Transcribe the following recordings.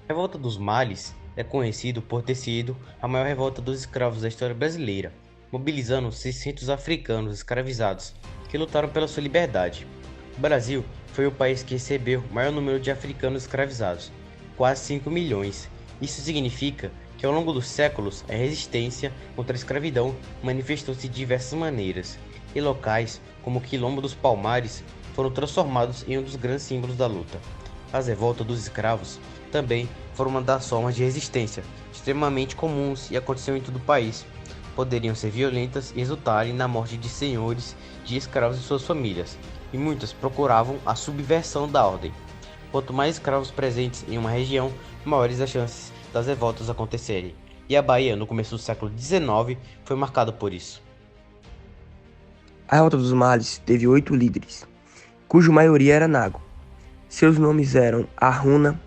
Revolta dos Males é conhecido por ter sido a maior revolta dos escravos da história brasileira, mobilizando 600 africanos escravizados que lutaram pela sua liberdade. O Brasil foi o país que recebeu o maior número de africanos escravizados, quase 5 milhões. Isso significa que ao longo dos séculos a resistência contra a escravidão manifestou-se de diversas maneiras, e locais como o Quilombo dos Palmares foram transformados em um dos grandes símbolos da luta. As revoltas dos escravos também foram uma das formas de resistência extremamente comuns e aconteciam em todo o país. Poderiam ser violentas e resultarem na morte de senhores de escravos e suas famílias, e muitas procuravam a subversão da ordem. Quanto mais escravos presentes em uma região, maiores as chances das revoltas acontecerem. E a Bahia, no começo do século XIX, foi marcada por isso. A Revolta dos Males teve 8 líderes, cuja maioria era nago. Seus nomes eram Arruna,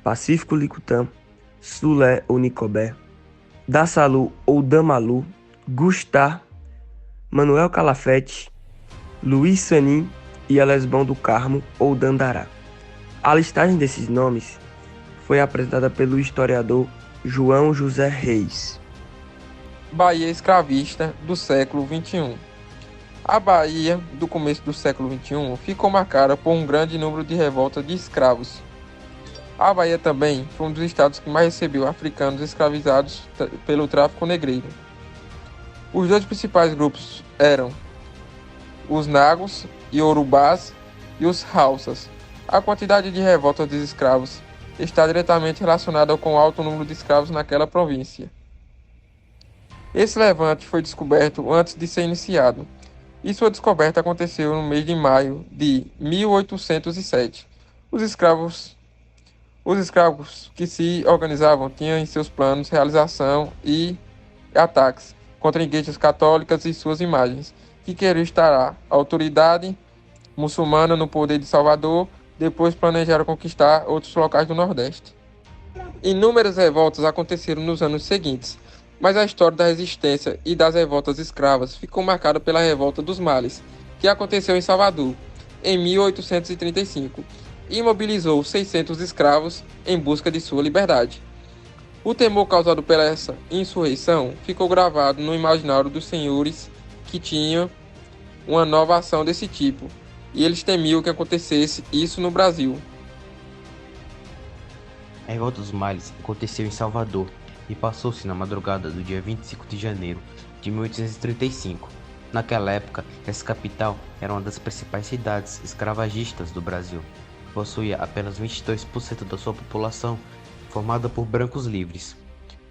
Pacífico Licutã, Sulé ou Nicobé, Dassalu ou Damalu, Gustá, Manuel Calafete, Luiz Sanim e Elesbão do Carmo ou Dandará. A listagem desses nomes foi apresentada pelo historiador João José Reis. Bahia escravista do século XXI. A Bahia do começo do século XXI ficou marcada por um grande número de revoltas de escravos. A Bahia também foi um dos estados que mais recebeu africanos escravizados pelo tráfico negreiro. Os dois principais grupos eram os Nagos e Urubás e os Haussas. A quantidade de revoltas de escravos está diretamente relacionada com o alto número de escravos naquela província. Esse levante foi descoberto antes de ser iniciado, e sua descoberta aconteceu no mês de maio de 1807. Os escravos que se organizavam tinham em seus planos realização e ataques contra igrejas católicas e suas imagens, que queriam instalar a autoridade muçulmana no poder de Salvador. Depois planejaram conquistar outros locais do Nordeste. Inúmeras revoltas aconteceram nos anos seguintes, mas a história da resistência e das revoltas escravas ficou marcada pela Revolta dos Males, que aconteceu em Salvador, em 1835, e mobilizou 600 escravos em busca de sua liberdade. O temor causado pela essa insurreição ficou gravado no imaginário dos senhores que tinham uma nova ação desse tipo, e eles temiam que acontecesse isso no Brasil. A Revolta dos Males aconteceu em Salvador e passou-se na madrugada do dia 25 de janeiro de 1835. Naquela época, essa capital era uma das principais cidades escravagistas do Brasil. Possuía apenas 22% da sua população, formada por brancos livres.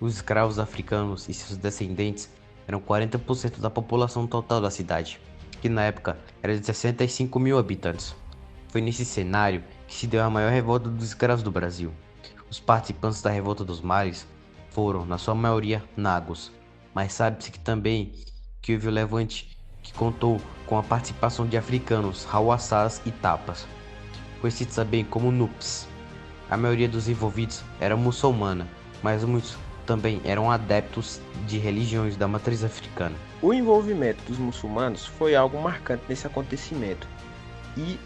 Os escravos africanos e seus descendentes eram 40% da população total da cidade, que na época era de 65 mil habitantes. Foi nesse cenário que se deu a maior revolta dos escravos do Brasil. Os participantes da Revolta dos Males foram, na sua maioria, nagos, mas sabe-se que também que houve o levante que contou com a participação de africanos, hauaçás e tapas, conhecidos também como Nupes. A maioria dos envolvidos era muçulmana, mas muitos também eram adeptos de religiões da matriz africana. O envolvimento dos muçulmanos foi algo marcante nesse acontecimento e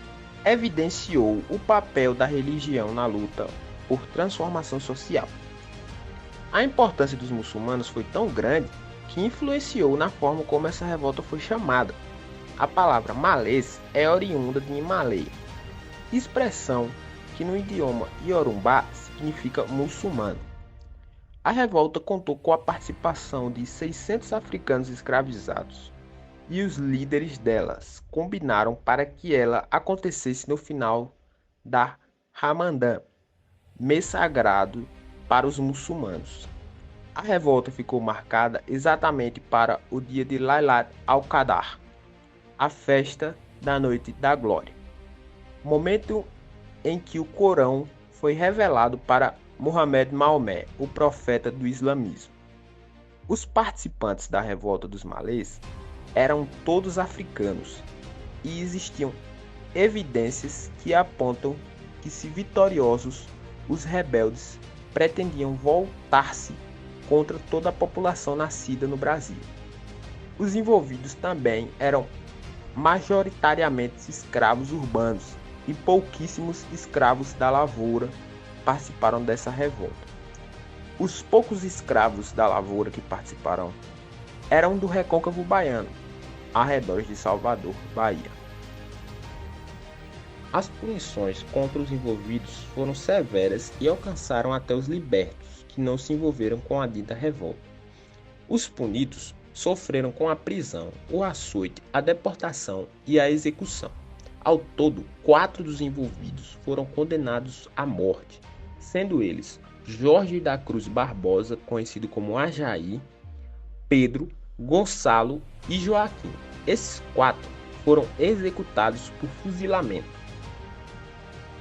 evidenciou o papel da religião na luta por transformação social. A importância dos muçulmanos foi tão grande que influenciou na forma como essa revolta foi chamada. A palavra malês é oriunda de malê, expressão que no idioma Yoruba significa muçulmano. A revolta contou com a participação de 600 africanos escravizados, e os líderes delas combinaram para que ela acontecesse no final da Ramadã, mês sagrado para os muçulmanos. A revolta ficou marcada exatamente para o dia de Laylat al-Qadar, a festa da Noite da Glória, momento em que o Corão foi revelado para Muhammad Maomé, o profeta do islamismo. Os participantes da Revolta dos Malês eram todos africanos e existiam evidências que apontam que, se vitoriosos, os rebeldes pretendiam voltar-se contra toda a população nascida no Brasil. Os envolvidos também eram majoritariamente escravos urbanos e pouquíssimos escravos da lavoura participaram dessa revolta. Os poucos escravos da lavoura que participaram eram do recôncavo baiano, arredores de Salvador, Bahia. As punições contra os envolvidos foram severas e alcançaram até os libertos, que não se envolveram com a dita revolta. Os punidos sofreram com a prisão, o açoite, a deportação e a execução. Ao todo, 4 dos envolvidos foram condenados à morte, sendo eles Jorge da Cruz Barbosa, conhecido como Ajaí, Pedro, Gonçalo e Joaquim. Esses 4 foram executados por fuzilamento.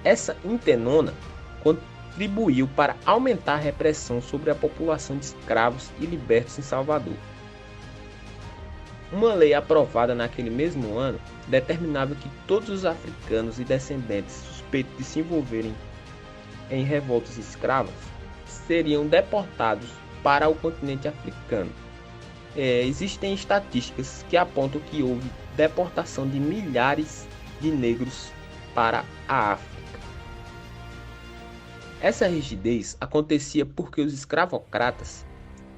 Essa intenona contribuiu para aumentar a repressão sobre a população de escravos e libertos em Salvador. Uma lei aprovada naquele mesmo ano determinava que todos os africanos e descendentes suspeitos de se envolverem em revoltas escravas seriam deportados para o continente africano. Existem estatísticas que apontam que houve deportação de milhares de negros para a África. Essa rigidez acontecia porque os escravocratas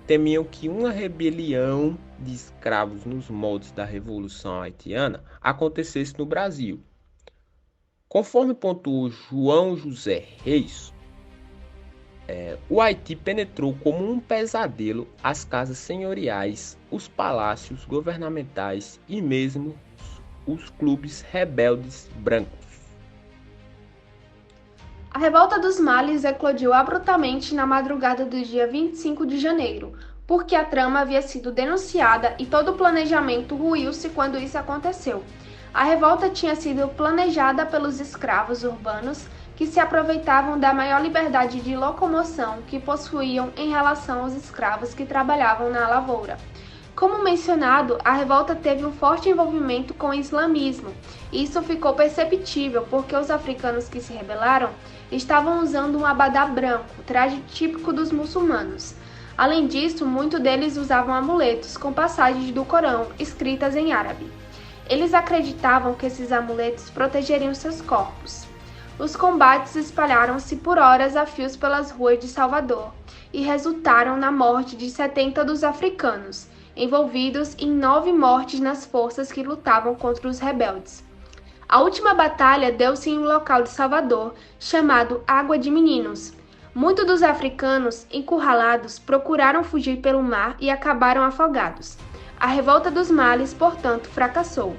temiam que uma rebelião de escravos nos moldes da Revolução Haitiana acontecesse no Brasil. Conforme pontuou João José Reis, o Haiti penetrou como um pesadelo as casas senhoriais, os palácios governamentais e mesmo os clubes rebeldes brancos. A revolta dos Males eclodiu abruptamente na madrugada do dia 25 de janeiro, porque a trama havia sido denunciada e todo o planejamento ruiu-se quando isso aconteceu. A revolta tinha sido planejada pelos escravos urbanos que se aproveitavam da maior liberdade de locomoção que possuíam em relação aos escravos que trabalhavam na lavoura. Como mencionado, a revolta teve um forte envolvimento com o islamismo, e isso ficou perceptível porque os africanos que se rebelaram estavam usando um abadá branco, traje típico dos muçulmanos. Além disso, muitos deles usavam amuletos com passagens do Corão escritas em árabe. Eles acreditavam que esses amuletos protegeriam seus corpos. Os combates espalharam-se por horas a fios pelas ruas de Salvador e resultaram na morte de 70 dos africanos, envolvidos em 9 mortes nas forças que lutavam contra os rebeldes. A última batalha deu-se em um local de Salvador chamado Água de Meninos. Muitos dos africanos, encurralados, procuraram fugir pelo mar e acabaram afogados. A revolta dos Males, portanto, fracassou.